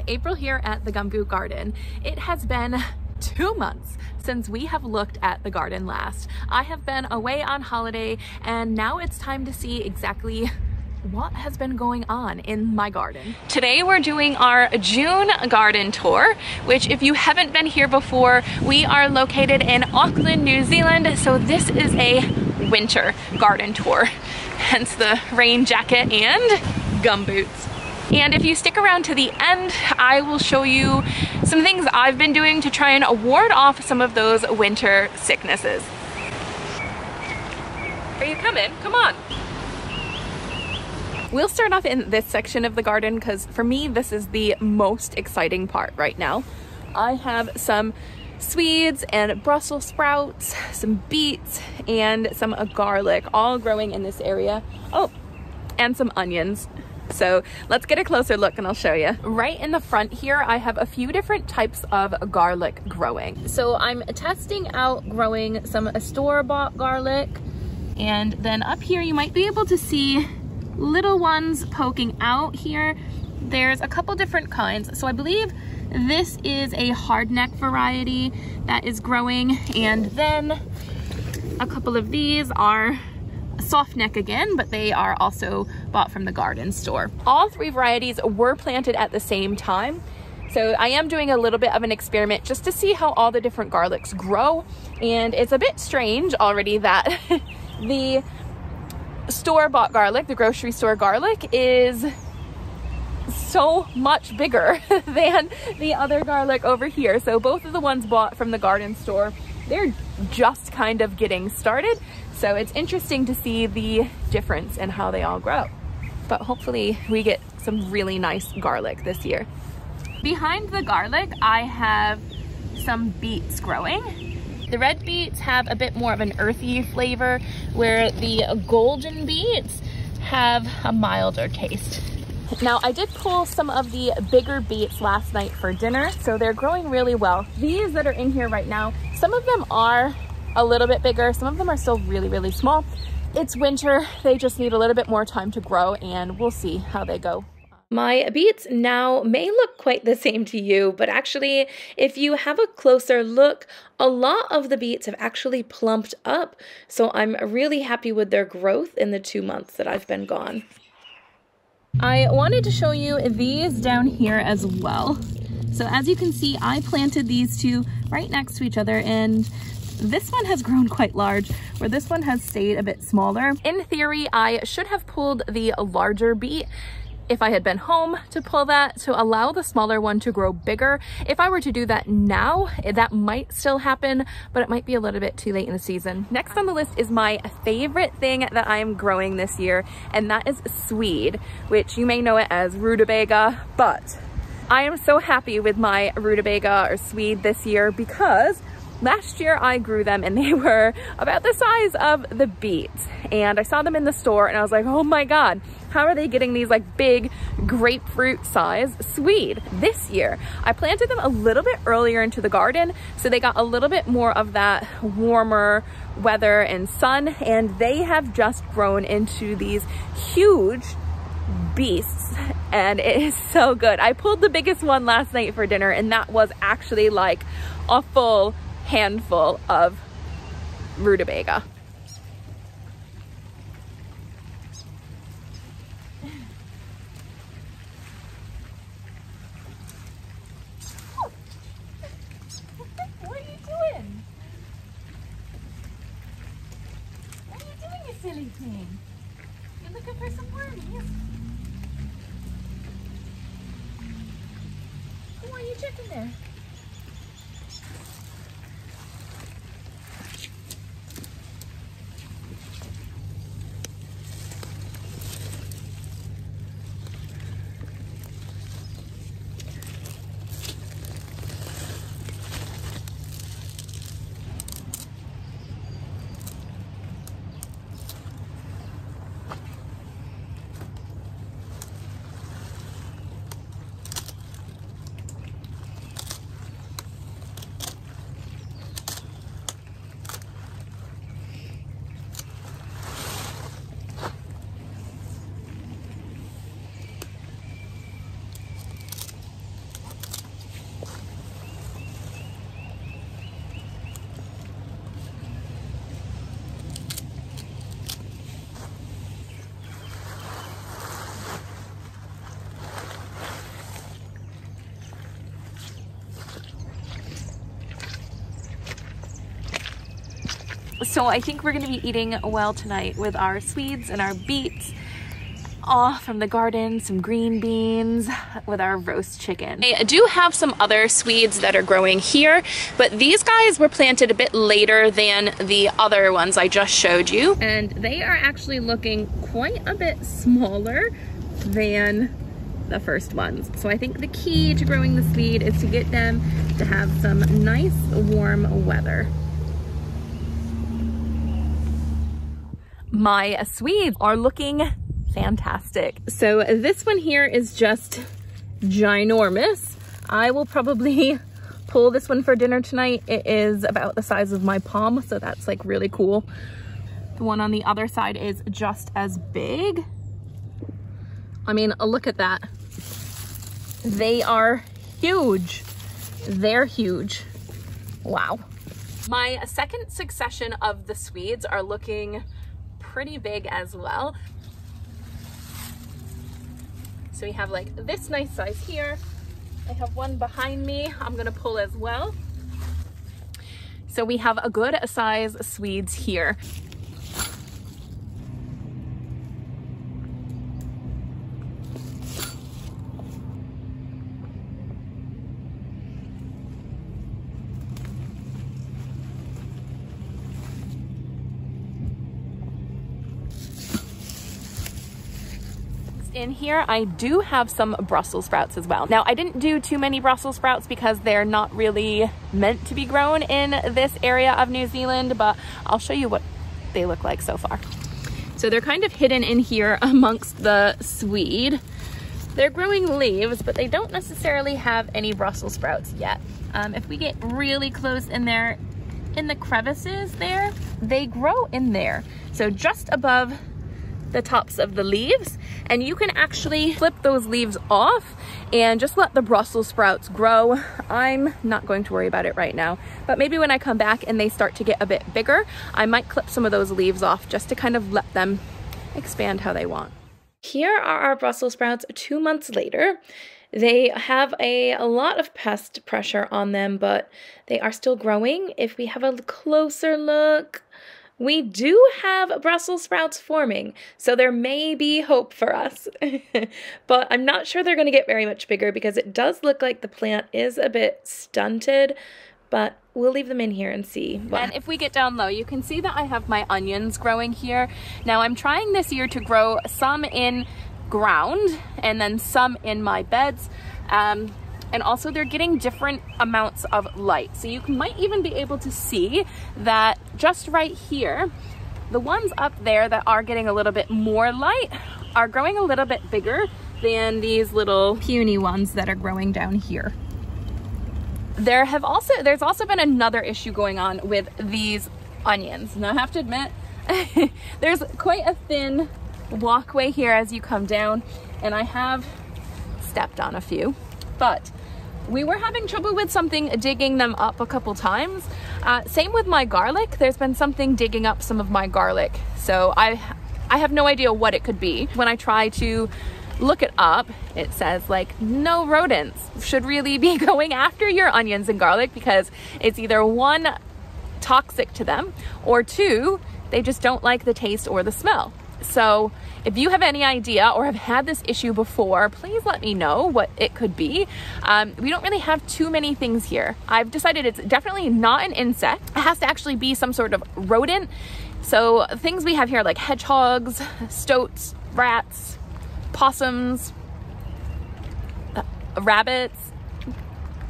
April here at the Gumboot garden. It has been 2 months since we have looked at the garden last. I have been away on holiday and now it's time to see exactly what has been going on in my garden. Today we're doing our June garden tour, which if you haven't been here before, we are located in Auckland, New Zealand, so this is a winter garden tour, hence the rain jacket and gumboots. And if you stick around to the end, I will show you some things I've been doing to try and ward off some of those winter sicknesses. Are you coming? Come on. We'll start off in this section of the garden because for me, this is the most exciting part right now. I have some Swedes and Brussels sprouts, some beets, and some garlic all growing in this area. Oh, and some onions. So let's get a closer look and I'll show you. Right in the front here, I have a few different types of garlic growing. So I'm testing out growing some store-bought garlic. And then up here, you might be able to see little ones poking out here. There's a couple different kinds. So I believe this is a hardneck variety that is growing. And then a couple of these are soft neck again, but they are also bought from the garden store. All three varieties were planted at the same time. So I am doing a little bit of an experiment just to see how all the different garlics grow. And it's a bit strange already that the store-bought garlic, the grocery store garlic, is so much bigger than the other garlic over here. So both of the ones bought from the garden store, they're just kind of getting started. So it's interesting to see the difference in how they all grow. But hopefully we get some really nice garlic this year. Behind the garlic, I have some beets growing. The red beets have a bit more of an earthy flavor, where the golden beets have a milder taste. Now, I did pull some of the bigger beets last night for dinner, so they're growing really well. These that are in here right now, some of them are a little bit bigger, some of them are still really, really small. It's winter, they just need a little bit more time to grow, and we'll see how they go. My beets now may look quite the same to you, but actually, if you have a closer look, a lot of the beets have actually plumped up. So I'm really happy with their growth in the 2 months that I've been gone. I wanted to show you these down here as well. So as you can see, I planted these two right next to each other, and this one has grown quite large, where this one has stayed a bit smaller. In theory, I should have pulled the larger beet if I had been home to pull that to allow the smaller one to grow bigger. If I were to do that now, that might still happen, but it might be a little bit too late in the season. Next on the list is my favorite thing that I'm growing this year, and that is Swede, which you may know it as rutabaga, but I am so happy with my rutabaga or Swede this year because last year I grew them and they were about the size of the beets. And I saw them in the store and I was like, oh my God, how are they getting these like big grapefruit size Swede this year? I planted them a little bit earlier into the garden, so they got a little bit more of that warmer weather and sun, and they have just grown into these huge beasts, and it is so good. I pulled the biggest one last night for dinner, and that was actually like a full handful of rutabaga. What are you doing? What are you doing, you silly thing? You're looking for some wormies. Why are you checking there? So I think we're gonna be eating well tonight with our Swedes and our beets, all from the garden, some green beans with our roast chicken. I do have some other Swedes that are growing here, but these guys were planted a bit later than the other ones I just showed you. And they are actually looking quite a bit smaller than the first ones. So I think the key to growing the Swede is to get them to have some nice warm weather. My Swedes are looking fantastic. So this one here is just ginormous. I will probably pull this one for dinner tonight. It is about the size of my palm, so that's like really cool. The one on the other side is just as big. I mean, look at that. They are huge. They're huge. Wow. My second succession of the Swedes are looking pretty big as well. So we have like this nice size here. I have one behind me I'm gonna pull as well. So we have a good size Swedes here. In here, I do have some Brussels sprouts as well. Now, I didn't do too many Brussels sprouts because they're not really meant to be grown in this area of New Zealand, but I'll show you what they look like so far. So they're kind of hidden in here amongst the Swede. They're growing leaves, but they don't necessarily have any Brussels sprouts yet. If we get really close in there, in the crevices there, they grow in there. So just above the tops of the leaves, and you can actually flip those leaves off and just let the Brussels sprouts grow. I'm not going to worry about it right now, but maybe when I come back and they start to get a bit bigger, I might clip some of those leaves off just to kind of let them expand how they want. Here are our Brussels sprouts 2 months later. They have a lot of pest pressure on them, but they are still growing. If we have a closer look, we do have Brussels sprouts forming, so there may be hope for us. But I'm not sure they're going to get very much bigger because it does look like the plant is a bit stunted, but we'll leave them in here and see. And if we get down low, you can see that I have my onions growing here. Now I'm trying this year to grow some in ground and then some in my beds. And also they're getting different amounts of light. So you might even be able to see that just right here, the ones up there that are getting a little bit more light are growing a little bit bigger than these little puny ones that are growing down here. There's also been another issue going on with these onions. Now I have to admit, there's quite a thin walkway here as you come down, and I have stepped on a few, but we were having trouble with something digging them up a couple times. Same with my garlic. There's been something digging up some of my garlic. So I have no idea what it could be. When I try to look it up, it says like no rodents should really be going after your onions and garlic because it's either one, toxic to them, or two, they just don't like the taste or the smell. So if you have any idea or have had this issue before, please let me know what it could be. We don't really have too many things here. I've decided it's definitely not an insect. It has to actually be some sort of rodent. So things we have here like hedgehogs, stoats, rats, possums, rabbits.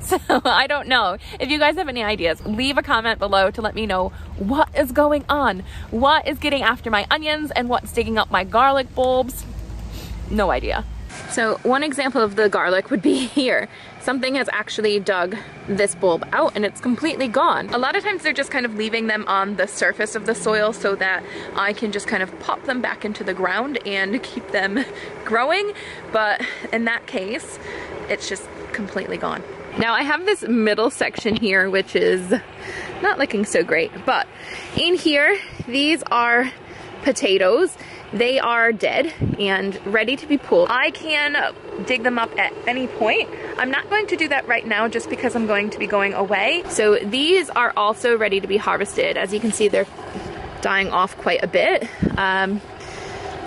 So I don't know. If you guys have any ideas, leave a comment below to let me know what is going on. What is getting after my onions and what's digging up my garlic bulbs? No idea. So one example of the garlic would be here. Something has actually dug this bulb out and it's completely gone. A lot of times they're just kind of leaving them on the surface of the soil so that I can just kind of pop them back into the ground and keep them growing. But in that case, it's just completely gone. Now I have this middle section here, which is not looking so great, but in here, these are potatoes. They are dead and ready to be pulled. I can dig them up at any point. I'm not going to do that right now just because I'm going to be going away. So these are also ready to be harvested. As you can see, they're dying off quite a bit.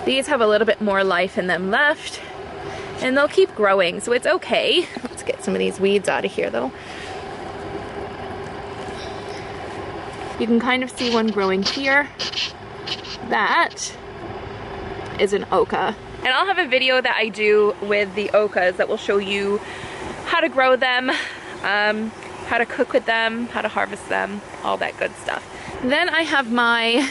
These have a little bit more life in them left, and they'll keep growing, so it's okay. Let's get some of these weeds out of here though. You can kind of see one growing here. That is an oca. And I'll have a video that I do with the ocas that will show you how to grow them, how to cook with them, how to harvest them, all that good stuff. Then I have my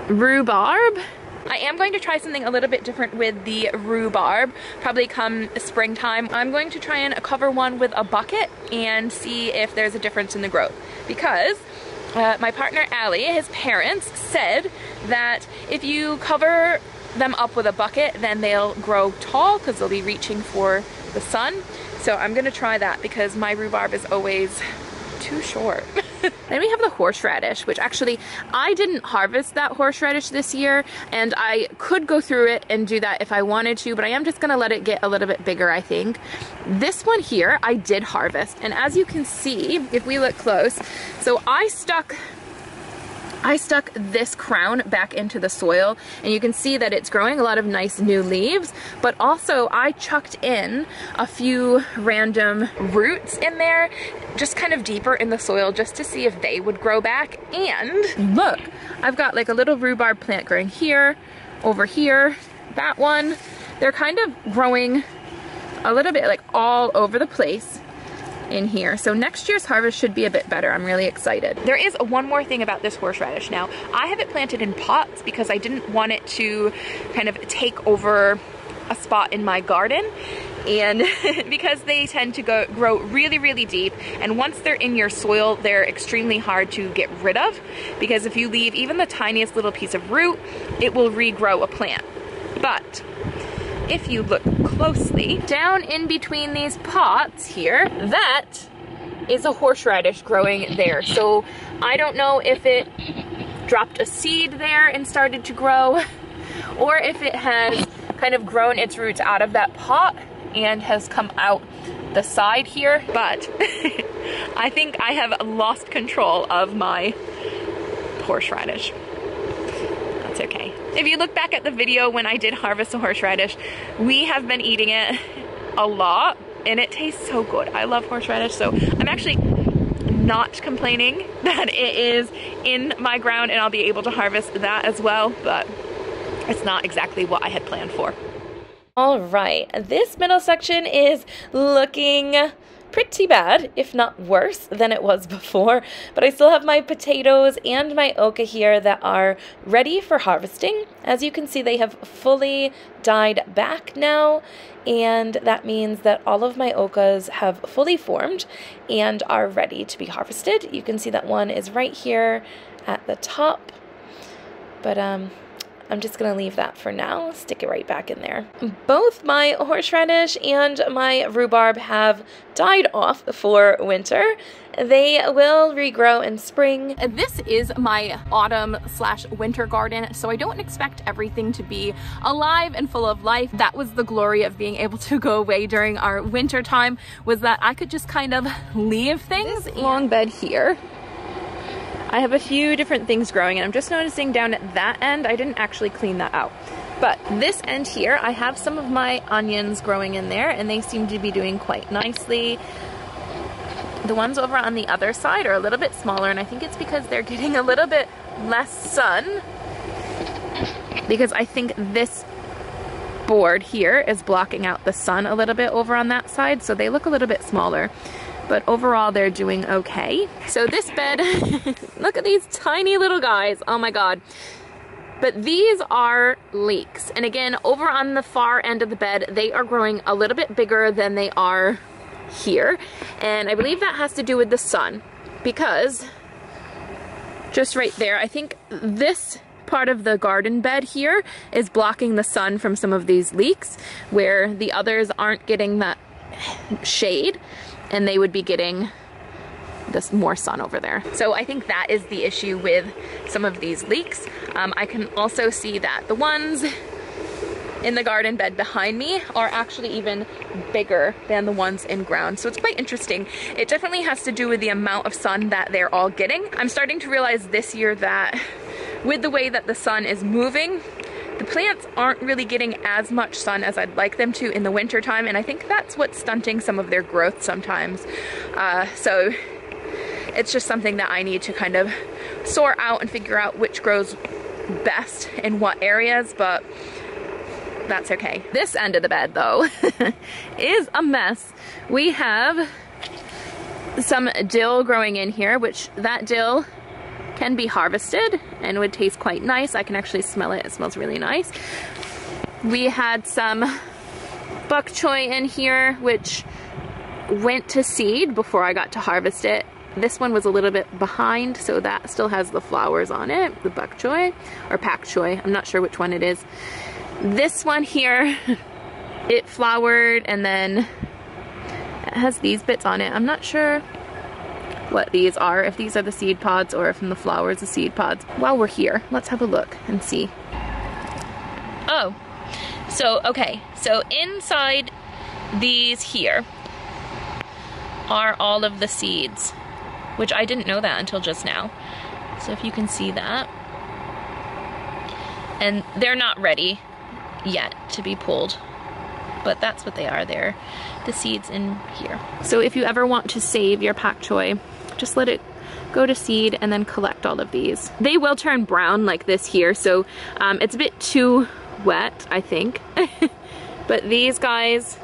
rhubarb. I am going to try something a little bit different with the rhubarb, probably come springtime. I'm going to try and cover one with a bucket and see if there's a difference in the growth. Because my partner Allie, his parents, said that if you cover them up with a bucket, then they'll grow tall because they'll be reaching for the sun. So I'm gonna try that because my rhubarb is always too short. Then we have the horseradish, which actually I didn't harvest that horseradish this year, and I could go through it and do that if I wanted to, but I am just gonna let it get a little bit bigger, I think. This one here I did harvest, and as you can see, if we look close, so I stuck this crown back into the soil, and you can see that it's growing a lot of nice new leaves, but also I chucked in a few random roots in there, just kind of deeper in the soil, just to see if they would grow back. And look, I've got like a little rhubarb plant growing here, over here, that one. They're kind of growing a little bit like all over the place in here. So next year's harvest should be a bit better. I'm really excited. There is one more thing about this horseradish. Now, I have it planted in pots because I didn't want it to kind of take over a spot in my garden, and because they tend to grow really, really deep, and once they're in your soil, they're extremely hard to get rid of, because if you leave even the tiniest little piece of root, it will regrow a plant. But if you look closely, down in between these pots here, that is a horseradish growing there. So I don't know if it dropped a seed there and started to grow, or if it has kind of grown its roots out of that pot and has come out the side here. But I think I have lost control of my horseradish. That's okay. If you look back at the video when I did harvest a horseradish, we have been eating it a lot and it tastes so good. I love horseradish, so I'm actually not complaining that it is in my ground and I'll be able to harvest that as well, but it's not exactly what I had planned for. All right, this middle section is looking pretty bad, if not worse than it was before, but I still have my potatoes and my oca here that are ready for harvesting. As you can see, they have fully died back now, and that means that all of my ocas have fully formed and are ready to be harvested. You can see that one is right here at the top, but I'm just gonna leave that for now, stick it right back in there. Both my horseradish and my rhubarb have died off for winter. They will regrow in spring. This is my autumn/winter garden, so I don't expect everything to be alive and full of life. That was the glory of being able to go away during our winter time, was that I could just kind of leave things. This long bed here, I have a few different things growing, and I'm just noticing down at that end, I didn't actually clean that out. But this end here, I have some of my onions growing in there, and they seem to be doing quite nicely. The ones over on the other side are a little bit smaller, and I think it's because they're getting a little bit less sun, because I think this board here is blocking out the sun a little bit over on that side, so they look a little bit smaller. But overall, they're doing okay. So this bed, look at these tiny little guys, oh my God. But these are leeks. And again, over on the far end of the bed, they are growing a little bit bigger than they are here. And I believe that has to do with the sun, because just right there, I think this part of the garden bed here is blocking the sun from some of these leeks, where the others aren't getting that shade, and they would be getting this more sun over there. So I think that is the issue with some of these leeks. I can also see that the ones in the garden bed behind me are actually even bigger than the ones in ground. So it's quite interesting. It definitely has to do with the amount of sun that they're all getting. I'm starting to realize this year that with the way that the sun is moving, the plants aren't really getting as much sun as I'd like them to in the winter time, and I think that's what's stunting some of their growth sometimes. So it's just something that I need to kind of sort out and figure out which grows best in what areas, but that's okay. This end of the bed though is a mess. We have some dill growing in here, which that dill can be harvested and would taste quite nice. I can actually smell it. It smells really nice. We had some bok choy in here, which went to seed before I got to harvest it. This one was a little bit behind, so that still has the flowers on it, the bok choy or pak choy. I'm not sure which one it is. This one here, it flowered and then it has these bits on it. I'm not sure what these are, if these are the seed pods or if in the flowers the seed pods. While we're here, let's have a look and see. Oh, so okay, so inside these here are all of the seeds, which I didn't know that until just now. So if you can see that. And they're not ready yet to be pulled, but that's what they are. They're the seeds in here. So if you ever want to save your pak choy, just let it go to seed and then collect all of these. They will turn brown like this here, so it's a bit too wet, I think. But these guys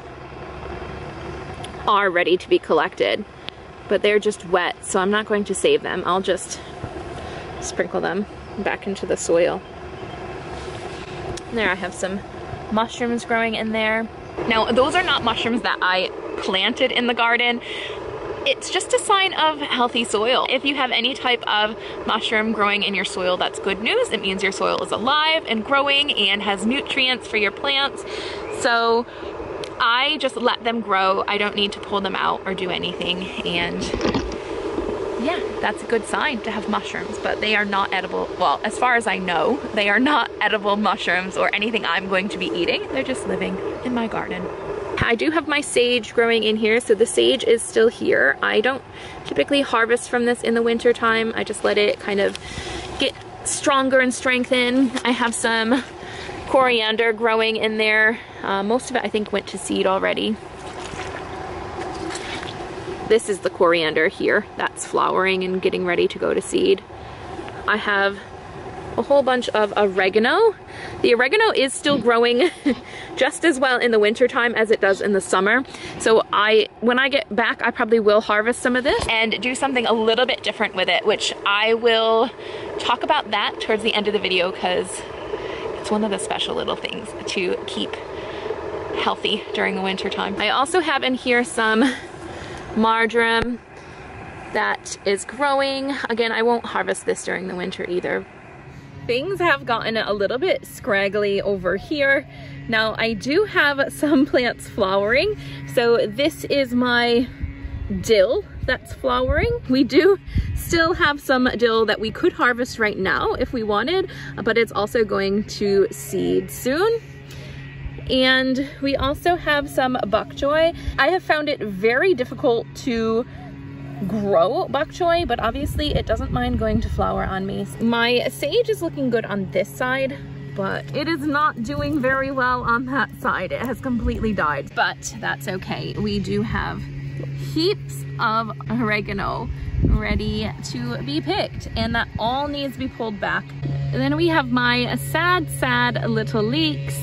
are ready to be collected, but they're just wet, so I'm not going to save them. I'll just sprinkle them back into the soil. There, I have some mushrooms growing in there. Now, those are not mushrooms that I planted in the garden. It's just a sign of healthy soil. If you have any type of mushroom growing in your soil, that's good news. It means your soil is alive and growing and has nutrients for your plants. So I just let them grow. I don't need to pull them out or do anything. And yeah, that's a good sign to have mushrooms, but they are not edible. Well, as far as I know, they are not edible mushrooms or anything I'm going to be eating. They're just living in my garden. I do have my sage growing in here, so the sage is still here. I don't typically harvest from this in the winter time. I just let it kind of get stronger and strengthen. I have some coriander growing in there. Most of it I think went to seed already. This is the coriander here that's flowering and getting ready to go to seed. I have a whole bunch of oregano. The oregano is still growing just as well in the winter time as it does in the summer. So when I get back, I probably will harvest some of this and do something a little bit different with it, which I will talk about that towards the end of the video, because it's one of the special little things to keep healthy during the winter time. I also have in here some marjoram that is growing. Again, I won't harvest this during the winter either. Things have gotten a little bit scraggly over here. Now I do have some plants flowering. So this is my dill that's flowering. We do still have some dill that we could harvest right now if we wanted, but it's also going to seed soon. And we also have some bok choy. I have found it very difficult to grow bok choy, but obviously it doesn't mind going to flower on me. My sage is looking good on this side, but it is not doing very well on that side. It has completely died, but that's okay. We do have heaps of oregano ready to be picked, and that all needs to be pulled back. And then we have my sad little leeks.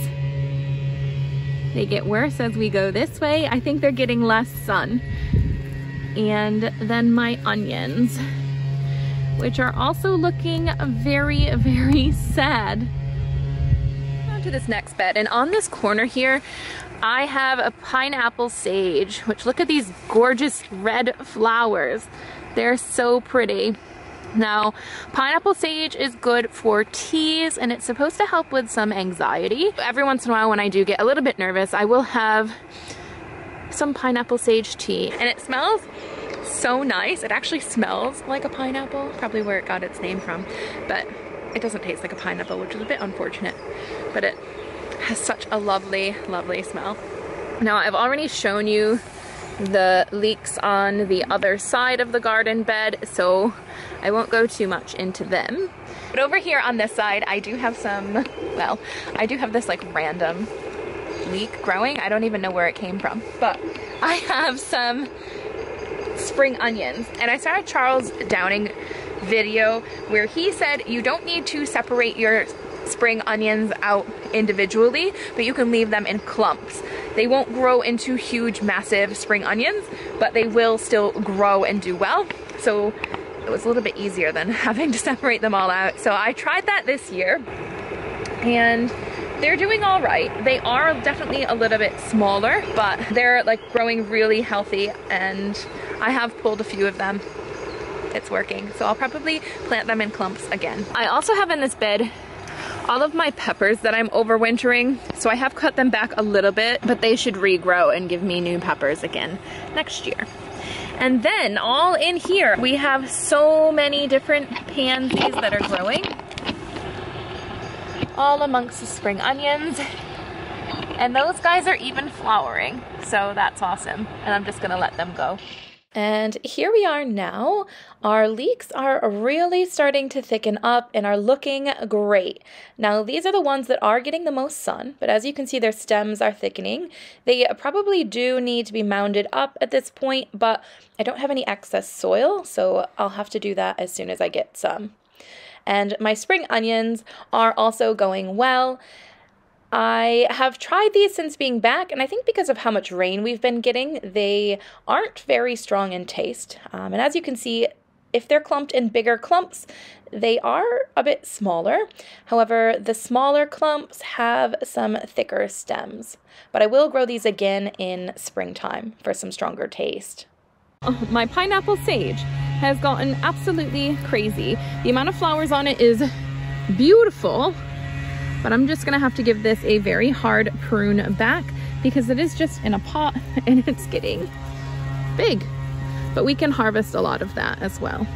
They get worse as we go this way. I think they're getting less sun. And then my onions, which are also looking very, very sad. On to this next bed, and on this corner here, I have a pineapple sage, which look at these gorgeous red flowers. They're so pretty. Now, pineapple sage is good for teas, and it's supposed to help with some anxiety. Every once in a while when I do get a little bit nervous, I will have some pineapple sage tea, and it smells so nice. It actually smells like a pineapple, probably where it got its name from, but it doesn't taste like a pineapple, which is a bit unfortunate, but it has such a lovely, lovely smell. Now, I've already shown you the leeks on the other side of the garden bed, so I won't go too much into them. But over here on this side, I do have some, well, I do have this like random leek growing. I don't even know where it came from, but I have some spring onions. And I saw a Charles Downing video where he said you don't need to separate your spring onions out individually, but you can leave them in clumps. They won't grow into huge, massive spring onions, but they will still grow and do well. So it was a little bit easier than having to separate them all out. So I tried that this year and they're doing all right. They are definitely a little bit smaller, but they're like growing really healthy, and I have pulled a few of them. It's working. So I'll probably plant them in clumps again. I also have in this bed all of my peppers that I'm overwintering. So I have cut them back a little bit, but they should regrow and give me new peppers again next year. And then all in here, we have so many different pansies that are growing, all amongst the spring onions. And those guys are even flowering, so that's awesome. And I'm just gonna let them go. And here we are now. Our leeks are really starting to thicken up and are looking great. Now, these are the ones that are getting the most sun, but as you can see, their stems are thickening. They probably do need to be mounded up at this point, but I don't have any excess soil, so I'll have to do that as soon as I get some. And my spring onions are also going well. I have tried these since being back, and I think because of how much rain we've been getting, they aren't very strong in taste. And as you can see, if they're clumped in bigger clumps, they are a bit smaller. However, the smaller clumps have some thicker stems. But I will grow these again in springtime for some stronger taste. Oh, my pineapple sage has gotten absolutely crazy. The amount of flowers on it is beautiful. But I'm just gonna have to give this a very hard prune back because it is just in a pot and it's getting big. But we can harvest a lot of that as well.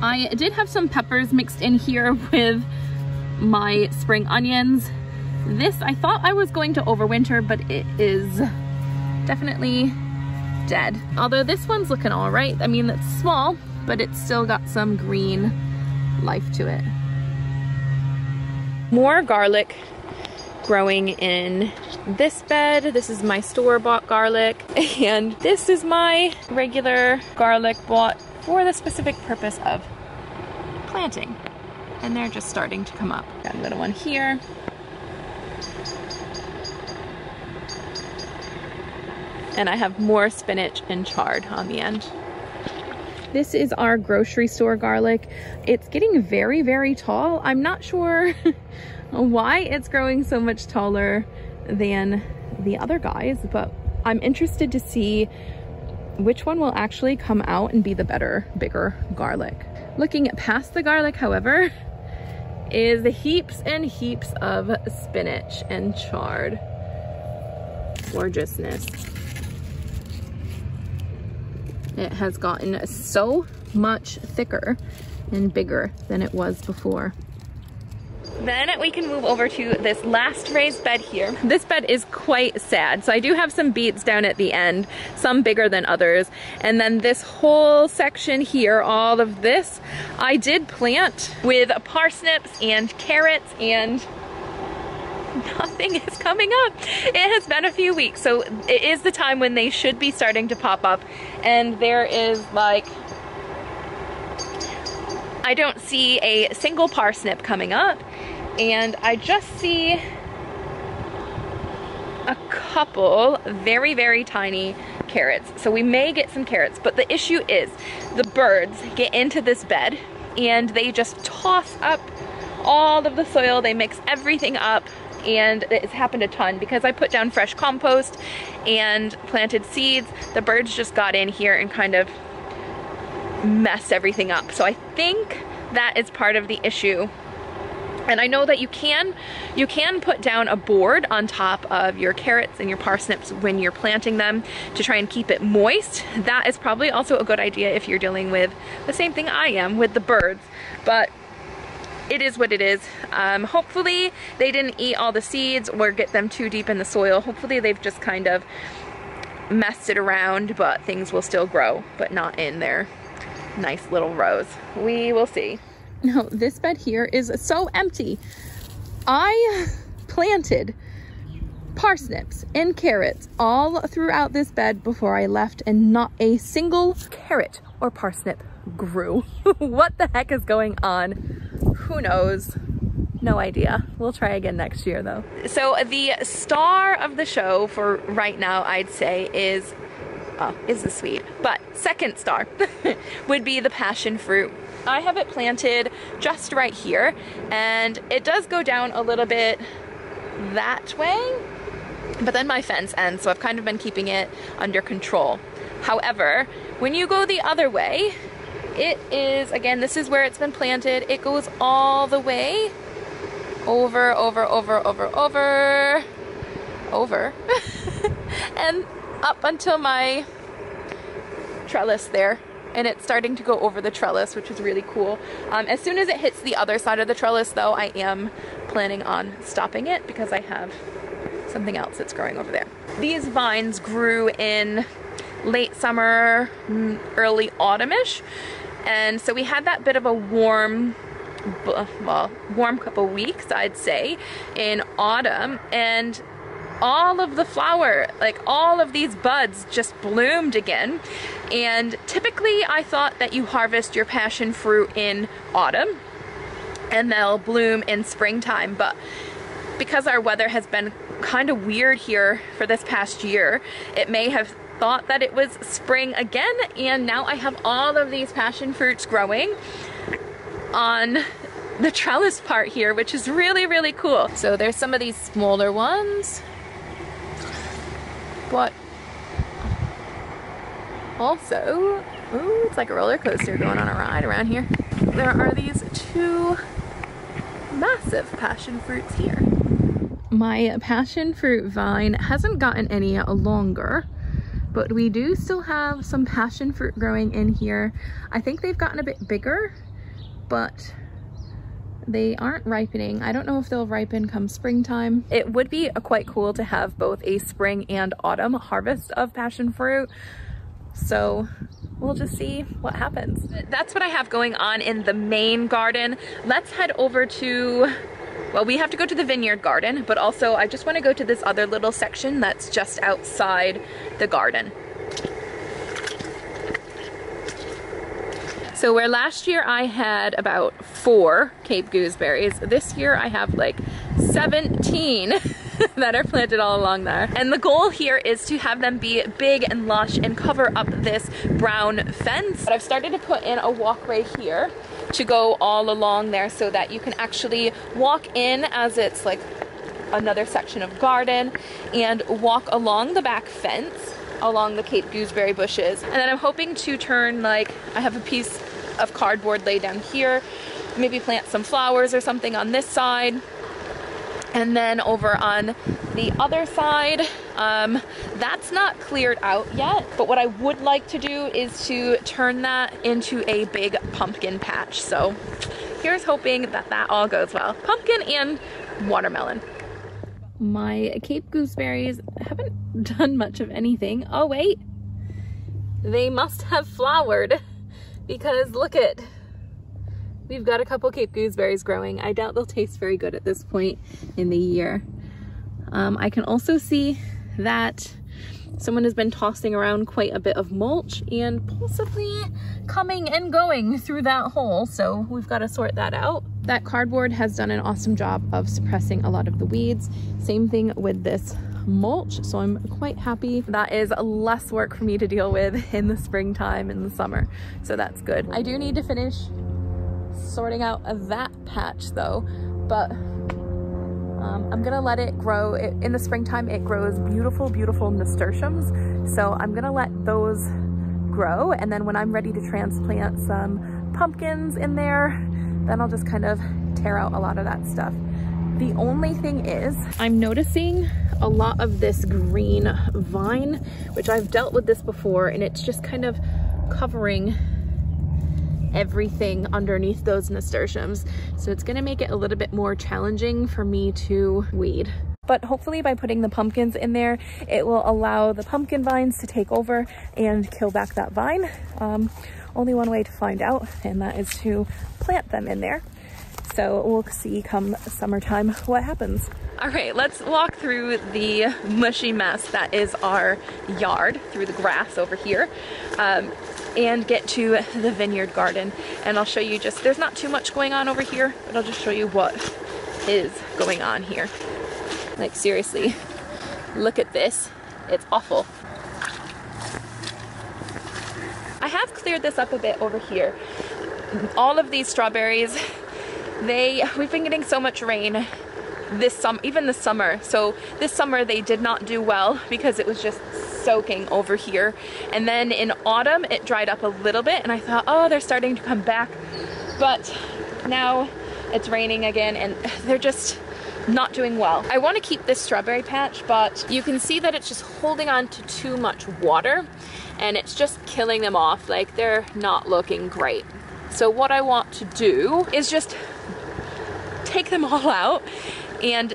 I did have some peppers mixed in here with my spring onions. This, I thought I was going to overwinter, but it is definitely dead. Although this one's looking all right. I mean, it's small, but it's still got some green life to it. More garlic growing in this bed. This is my store-bought garlic, and this is my regular garlic bought for the specific purpose of planting. And they're just starting to come up. Got a little one here. And I have more spinach and chard on the end. This is our grocery store garlic. It's getting very, very tall. I'm not sure why it's growing so much taller than the other guys, but I'm interested to see which one will actually come out and be the better, bigger garlic. Looking past the garlic, however, is heaps and heaps of spinach and chard. Gorgeousness. It has gotten so much thicker and bigger than it was before. Then we can move over to this last raised bed here. This bed is quite sad. So I do have some beets down at the end, some bigger than others. And then this whole section here, all of this, I did plant with parsnips and carrots, and nothing is coming up. It has been a few weeks, so it is the time when they should be starting to pop up. And there is like, I don't see a single parsnip coming up, and I just see a couple very, very tiny carrots. So we may get some carrots, but the issue is the birds get into this bed and they just toss up all of the soil. They mix everything up, and it's happened a ton because I put down fresh compost and planted seeds. The birds just got in here and kind of messed everything up. So I think that is part of the issue. And I know that you can put down a board on top of your carrots and your parsnips when you're planting them to try and keep it moist. That is probably also a good idea if you're dealing with the same thing I am with the birds. But it is what it is. Hopefully they didn't eat all the seeds or get them too deep in the soil. Hopefully they've just kind of messed it around, but things will still grow, but not in their nice little rows. We will see. Now, this bed here is so empty. I planted parsnips and carrots all throughout this bed before I left, and not a single carrot or parsnip grew. What the heck is going on? Who knows? No idea. We'll try again next year though. So the star of the show for right now, I'd say, is the swede, but second star would be the passion fruit. I have it planted just right here, and it does go down a little bit that way, but then my fence ends, so I've kind of been keeping it under control. However, when you go the other way, it is, again, this is where it's been planted. It goes all the way over and up until my trellis there, and it's starting to go over the trellis, which is really cool. As soon as it hits the other side of the trellis though, I am planning on stopping it because I have something else that's growing over there. These vines grew in late summer, early autumn-ish, and so we had that bit of a warm couple weeks, I'd say, in autumn, and all of the flower, like all of these buds just bloomed again. And typically I thought that you harvest your passion fruit in autumn and they'll bloom in springtime, but because our weather has been kind of weird here for this past year, it may have thought that it was spring again, and now I have all of these passion fruits growing on the trellis part here, which is really, really cool. So there's some of these smaller ones, but also, ooh, it's like a roller coaster going on a ride around here. There are these two massive passion fruits here. My passion fruit vine hasn't gotten any longer, but we do still have some passion fruit growing in here. I think they've gotten a bit bigger, but they aren't ripening. I don't know if they'll ripen come springtime. It would be quite cool to have both a spring and autumn harvest of passion fruit, so we'll just see what happens. That's what I have going on in the main garden. Let's head over to, well, we have to go to the vineyard garden, but also I just want to go to this other little section that's just outside the garden. So where last year I had about 4 Cape gooseberries, this year I have like 17 that are planted all along there. And the goal here is to have them be big and lush and cover up this brown fence. But I've started to put in a walkway here to go all along there so that you can actually walk in as it's like another section of garden and walk along the back fence along the Cape gooseberry bushes. And then I'm hoping to turn, like, I have a piece of cardboard laid down here, maybe plant some flowers or something on this side. And then over on the other side, that's not cleared out yet, but what I would like to do is to turn that into a big pumpkin patch. So here's hoping that that all goes well. Pumpkin and watermelon. My Cape gooseberries haven't done much of anything. Oh wait, they must have flowered, because look at, we've got a couple Cape gooseberries growing. I doubt they'll taste very good at this point in the year. I can also see that someone has been tossing around quite a bit of mulch and possibly coming and going through that hole, so we've got to sort that out. That cardboard has done an awesome job of suppressing a lot of the weeds. Same thing with this mulch, so I'm quite happy. That is less work for me to deal with in the springtime and the summer, so that's good. I do need to finish sorting out that patch though, but I'm gonna let it grow. In the springtime it grows beautiful, beautiful nasturtiums, so I'm gonna let those grow, and then when I'm ready to transplant some pumpkins in there, then I'll just kind of tear out a lot of that stuff. The only thing is, I'm noticing a lot of this green vine, which I've dealt with this before, and it's just kind of covering everything underneath those nasturtiums. So it's gonna make it a little bit more challenging for me to weed. But hopefully by putting the pumpkins in there, it will allow the pumpkin vines to take over and kill back that vine. Only one way to find out, and that is to plant them in there. So we'll see come summertime what happens. All right, let's walk through the mushy mess that is our yard, through the grass over here, and get to the vineyard garden. And I'll show you just, there's not too much going on over here, but I'll just show you what is going on here. Like seriously, look at this. It's awful. I have cleared this up a bit over here. All of these strawberries, we've been getting so much rain this summer, even this summer. So this summer they did not do well because it was just soaking over here. And then in autumn it dried up a little bit and I thought, oh, they're starting to come back. But now it's raining again and they're just not doing well. I want to keep this strawberry patch, but you can see that it's just holding on to too much water and it's just killing them off. Like they're not looking great. So what I want to do is just take them all out and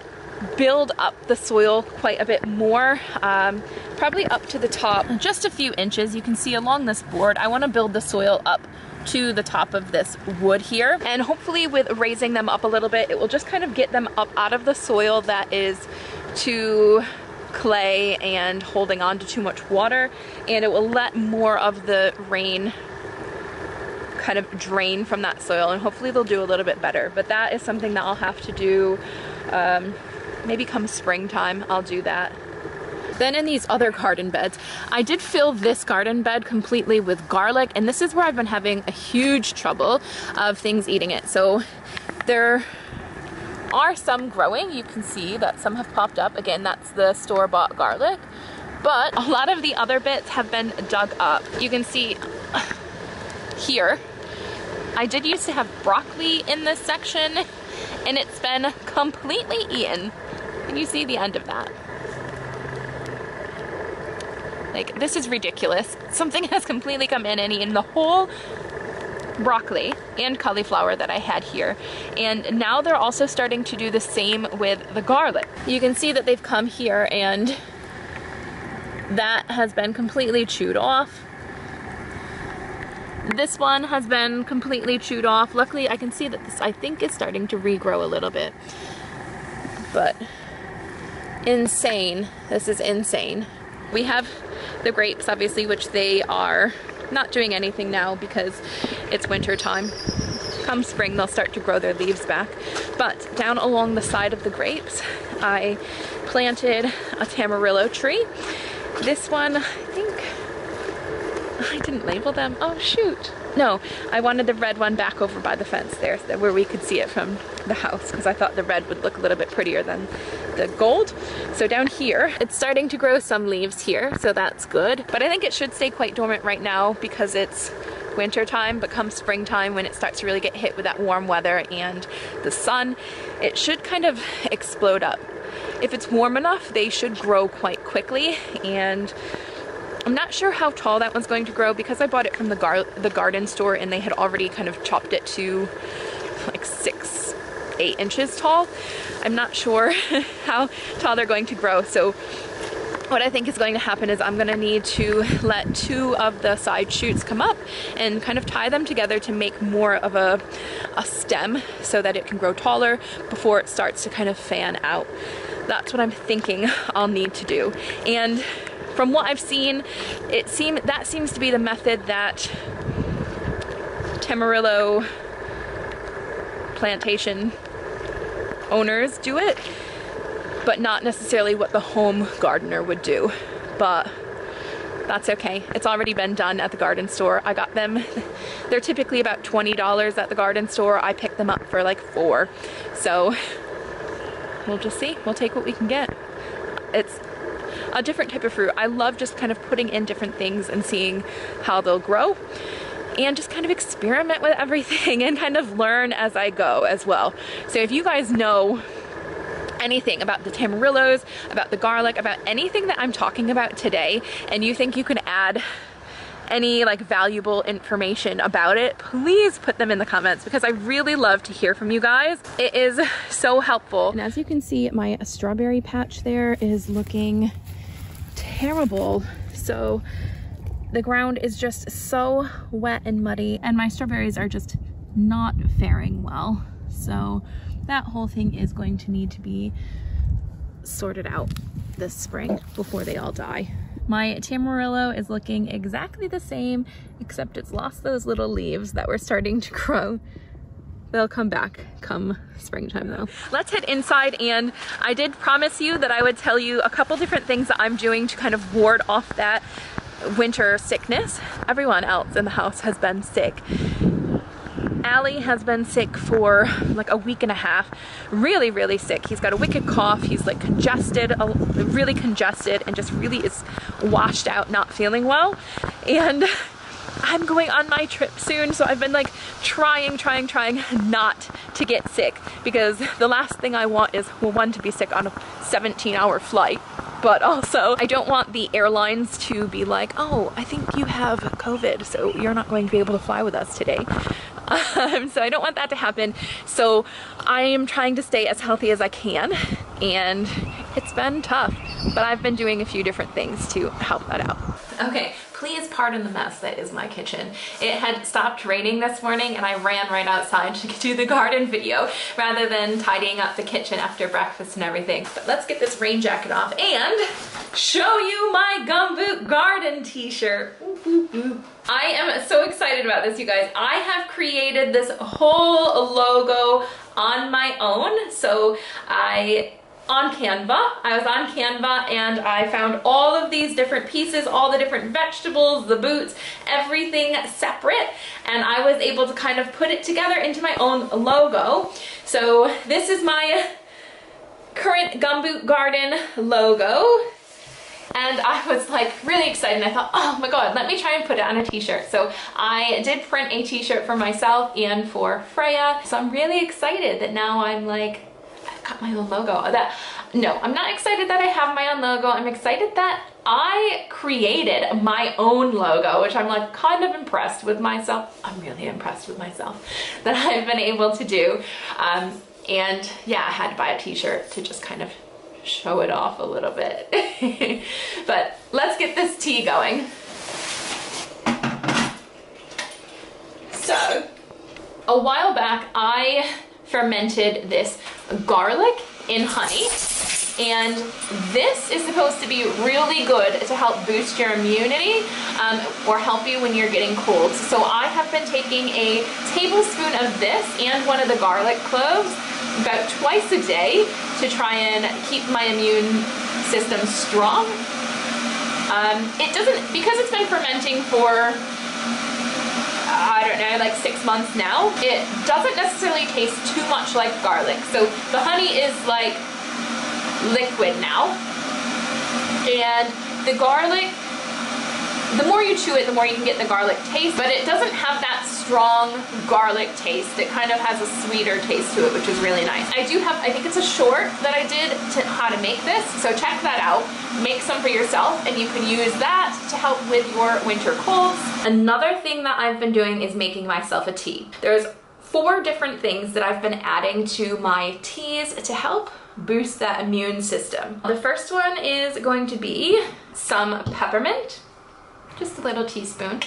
build up the soil quite a bit more, probably up to the top, just a few inches. You can see along this board, I want to build the soil up to the top of this wood here, and hopefully with raising them up a little bit, it will just kind of get them up out of the soil that is too clay and holding on to too much water, and it will let more of the rain kind of drain from that soil, and hopefully they'll do a little bit better. But that is something that I'll have to do maybe come springtime. I'll do that. Then in these other garden beds, I did fill this garden bed completely with garlic, and this is where I've been having a huge trouble of things eating it. So there are some growing. You can see that some have popped up. Again, that's the store-bought garlic. But a lot of the other bits have been dug up. You can see here, I did used to have broccoli in this section, and it's been completely eaten. Can you see the end of that? Like, this is ridiculous. Something has completely come in and eaten the whole broccoli and cauliflower that I had here. And now they're also starting to do the same with the garlic. You can see that they've come here and that has been completely chewed off. This one has been completely chewed off. Luckily, I can see that this, I think, is starting to regrow a little bit. But insane. This is insane. We have the grapes, obviously, which they are not doing anything now because it's winter time. Come spring, they'll start to grow their leaves back. But down along the side of the grapes, I planted a tamarillo tree. This one, I think, I didn't label them. Oh, shoot. No, I wanted the red one back over by the fence there where we could see it from the house because I thought the red would look a little bit prettier than the gold. So down here, it's starting to grow some leaves here, so that's good. But I think it should stay quite dormant right now because it's winter time, but come springtime when it starts to really get hit with that warm weather and the sun, it should kind of explode up. If it's warm enough, they should grow quite quickly, and I'm not sure how tall that one's going to grow because I bought it from the garden store and they had already kind of chopped it to like 6-8 inches tall. I'm not sure how tall they're going to grow. So what I think is going to happen is I'm going to need to let 2 of the side shoots come up and kind of tie them together to make more of a stem so that it can grow taller before it starts to kind of fan out. That's what I'm thinking I'll need to do. And from what I've seen, that seems to be the method that Tamarillo plantation owners do it, but not necessarily what the home gardener would do. But that's okay. It's already been done at the garden store. I got them. They're typically about $20 at the garden store. I picked them up for like $4. So we'll just see. We'll take what we can get. It's a different type of fruit. I love just kind of putting in different things and seeing how they'll grow and just kind of experiment with everything and kind of learn as I go as well. So if you guys know anything about the tamarillos, about the garlic, about anything that I'm talking about today, and you think you can add any like valuable information about it, please put them in the comments because I really love to hear from you guys. It is so helpful. And as you can see, my strawberry patch there is looking terrible. So the ground is just so wet and muddy and my strawberries are just not faring well. So that whole thing is going to need to be sorted out this spring before they all die. My tamarillo is looking exactly the same, except it's lost those little leaves that were starting to grow. They'll come back come springtime though. Let's head inside, and I did promise you that I would tell you a couple different things that I'm doing to kind of ward off that winter sickness. Everyone else in the house has been sick. Allie has been sick for like a week and a half, really sick. He's got a wicked cough, he's like congested, really congested, and just really is washed out, not feeling well. And I'm going on my trip soon, so I've been like trying not to get sick, because the last thing I want is, well, one, to be sick on a 17-hour flight, but also I don't want the airlines to be like, oh, I think you have COVID, so you're not going to be able to fly with us today. So I don't want that to happen. So I am trying to stay as healthy as I can, and it's been tough, but I've been doing a few different things to help that out. Okay, please pardon the mess that is my kitchen. It had stopped raining this morning and I ran right outside to do the garden video rather than tidying up the kitchen after breakfast and everything. But let's get this rain jacket off and show you my Gumboot garden t-shirt. I am so excited about this, you guys. I have created this whole logo on my own. So on Canva. I was on Canva and I found all of these different pieces, all the different vegetables, the boots, everything separate, and I was able to kind of put it together into my own logo. So this is my current Gumboot garden logo. And I was like really excited, and I thought, oh my god, let me try and put it on a t-shirt. So I did print a t-shirt for myself and for Freya. So I'm really excited that now I'm like, got my own logo. No, I'm not excited that I have my own logo. I'm excited that I created my own logo, which I'm like kind of impressed with myself. I'm really impressed with myself that I've been able to do. And yeah, I had to buy a t-shirt to just kind of show it off a little bit. But let's get this tea going. So, a while back, I fermented this garlic in honey, and this is supposed to be really good to help boost your immunity or help you when you're getting colds. So I have been taking a tablespoon of this and one of the garlic cloves about twice a day to try and keep my immune system strong. It doesn't, because it's been fermenting for I don't know, like 6 months now, it doesn't necessarily taste too much like garlic. So the honey is like liquid now, and the garlic, the more you chew it, the more you can get the garlic taste, but it doesn't have that strong garlic taste. It kind of has a sweeter taste to it, which is really nice. I do have, I think it's a short that I did to how to make this, so check that out. Make some for yourself, and you can use that to help with your winter colds. Another thing that I've been doing is making myself a tea. There's 4 different things that I've been adding to my teas to help boost that immune system. The first one is going to be some peppermint, just a little teaspoon.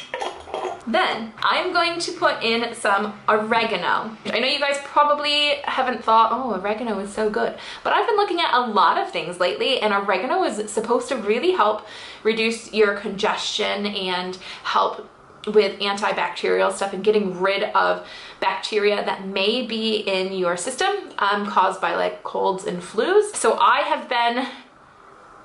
Then I'm going to put in some oregano. I know you guys probably haven't thought, oh, oregano is so good, but I've been looking at a lot of things lately, and oregano is supposed to really help reduce your congestion and help with antibacterial stuff and getting rid of bacteria that may be in your system caused by like colds and flus. So I have been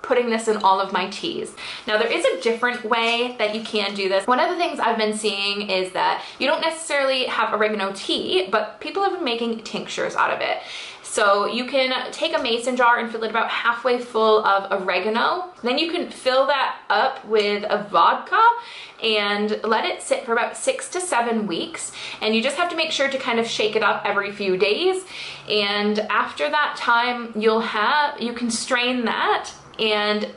putting this in all of my teas. Now there is a different way that you can do this. One of the things I've been seeing is that you don't necessarily have oregano tea, but people have been making tinctures out of it. So you can take a mason jar and fill it about halfway full of oregano. Then you can fill that up with a vodka and let it sit for about 6 to 7 weeks. And you just have to make sure to kind of shake it up every few days. And after that time, you can strain that and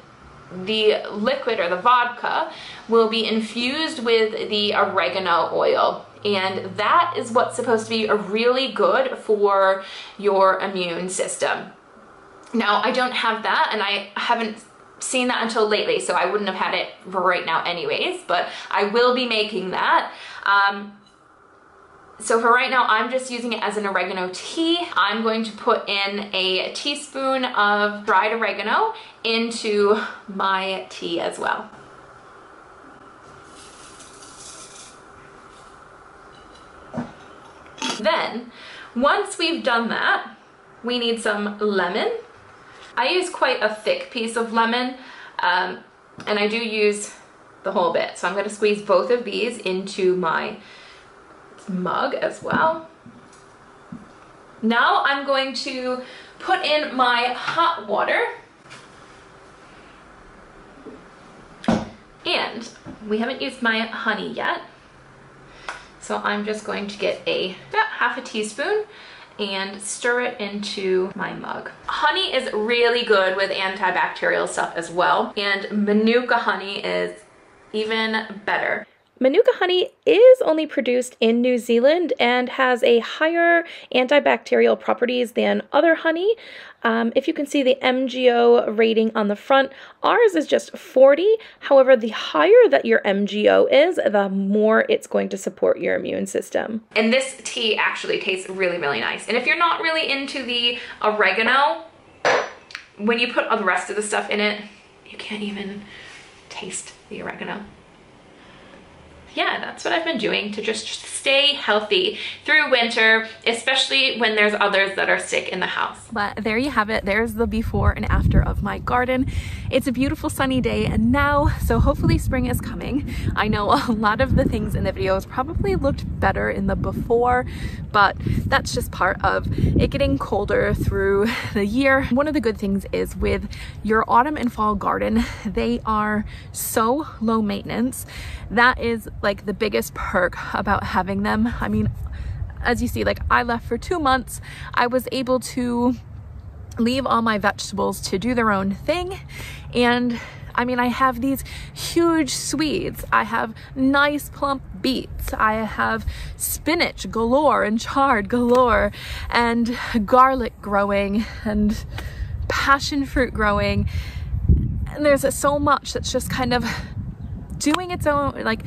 the liquid or the vodka will be infused with the oregano oil. And that is what's supposed to be really good for your immune system. Now, I don't have that, and I haven't seen that until lately, so I wouldn't have had it for right now anyways, but I will be making that. So for right now, I'm just using it as an oregano tea. I'm going to put in a teaspoon of dried oregano into my tea as well. Then, once we've done that, we need some lemon. I use quite a thick piece of lemon, and I do use the whole bit. So I'm going to squeeze both of these into my mug as well. Now I'm going to put in my hot water. And we haven't used my honey yet. So I'm just going to get about half a teaspoon and stir it into my mug. Honey is really good with antibacterial stuff as well, and Manuka honey is even better. Manuka honey is only produced in New Zealand and has a higher antibacterial properties than other honey. If you can see the MGO rating on the front, ours is just 40. However, the higher that your MGO is, the more it's going to support your immune system. And this tea actually tastes really, really nice. And if you're not really into the oregano, when you put all the rest of the stuff in it, you can't even taste the oregano. Yeah, that's what I've been doing to just stay healthy through winter, especially when there's others that are sick in the house. But there you have it. There's the before and after of my garden. It's a beautiful sunny day and now, so hopefully spring is coming. I know a lot of the things in the videos probably looked better in the before, but that's just part of it getting colder through the year. One of the good things is with your autumn and fall garden, they are so low maintenance. That is like the biggest perk about having them. I mean, as you see, like I left for 2 months. I was able to leave all my vegetables to do their own thing. And I mean, I have these huge Swedes. I have nice plump beets. I have spinach galore and chard galore and garlic growing and passion fruit growing. And there's so much that's just kind of doing its own, like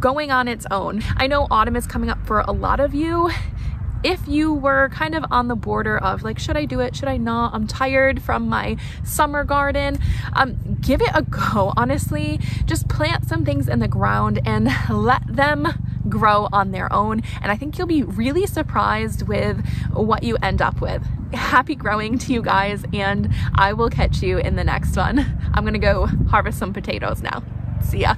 going on its own. I know autumn is coming up for a lot of you. If you were kind of on the border of like, should I do it? Should I not? I'm tired from my summer garden. Give it a go. Honestly, just plant some things in the ground and let them grow on their own. And I think you'll be really surprised with what you end up with. Happy growing to you guys, and I will catch you in the next one. I'm gonna go harvest some potatoes now. See ya.